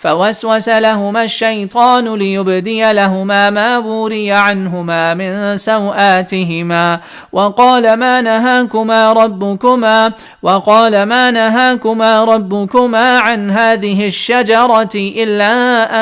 فوسوس لهما الشيطان ليبدي لهما ما وري عنهما من سوآتهما وقال ما نهاكما ربكما عن هذه الشجرة إلا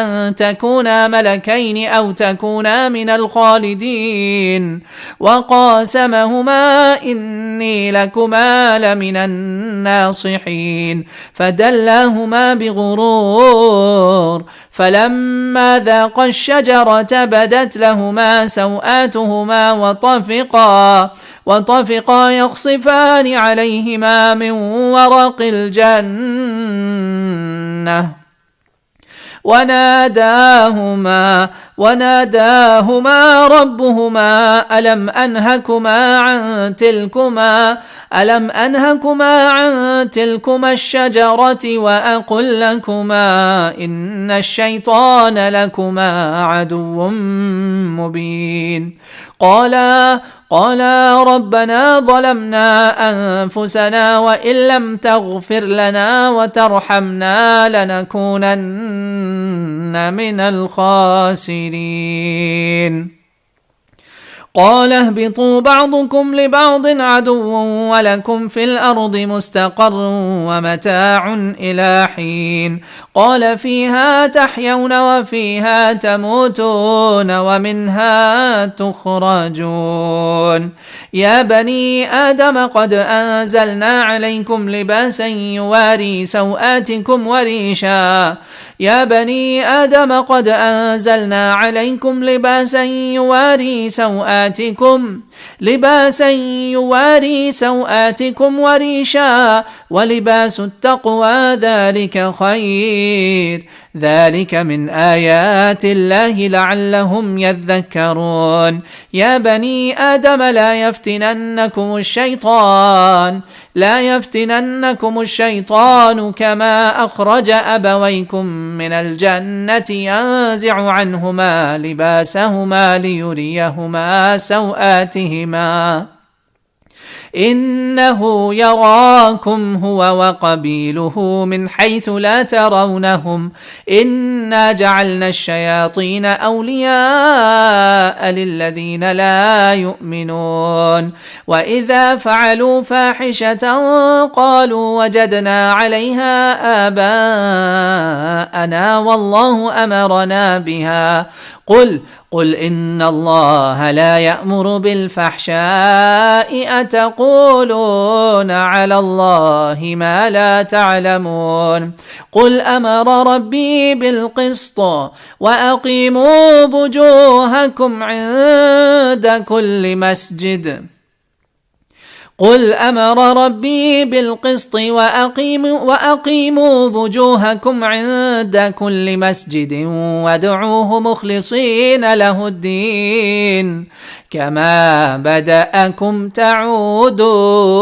أن تكونا ملكين أو تكونا من الخالدين وقاسمهما إني لكما لمن الناصحين فدلاهما بغرور فلما ذاقا الشجرة بدت لهما سوآتهما وطفقا يخصفان عليهما من ورق الجنة وناداهما ربهما ألم أنهكما عن تلكما الشجرة وأقل لكما إن الشيطان لكما عدو مبين قالا ربنا ظلمنا أنفسنا وإن لم تغفر لنا وترحمنا لنكونن من الخاسرين قال اهبطوا بعضكم لبعض عدو ولكم في الأرض مستقر ومتاع إلى حين قال فيها تحيون وفيها تموتون ومنها تخرجون يا بني آدم قد أنزلنا عليكم لباسا يواري سوآتكم وريشا يواري سوآتكم وريشا ولباس التقوى ذلك خير ذلك من آيات الله لعلهم يذكرون يا بني آدم لا يفتننكم الشيطان كما أخرج أبويكم من الجنة ينزع عنهما لباسهما ليريهما سوآتهما إنه يراكم هو وقبيله من حيث لا ترونهم إنا جعلنا الشياطين أولياء للذين لا يؤمنون وإذا فعلوا فاحشة قالوا وجدنا عليها آباءنا والله أمرنا بها قل إن الله لا يأمر بالفحشاء أتقولون على الله ما لا تعلمون قل أمر ربي بالقسط وأقيموا وجوهكم عند كل مسجد وأقيموا وجوهكم عند كل مسجد وادعوه مخلصين له الدين كما بدأكم تعودون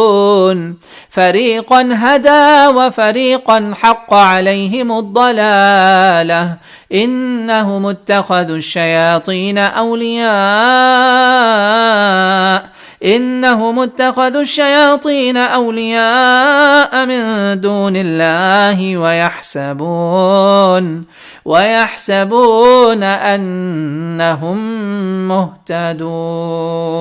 فريقا هدى وفريقا حق عليهم الضلالة إنهم اتخذوا الشياطين أولياء من دون الله ويحسبون أنهم مهتدون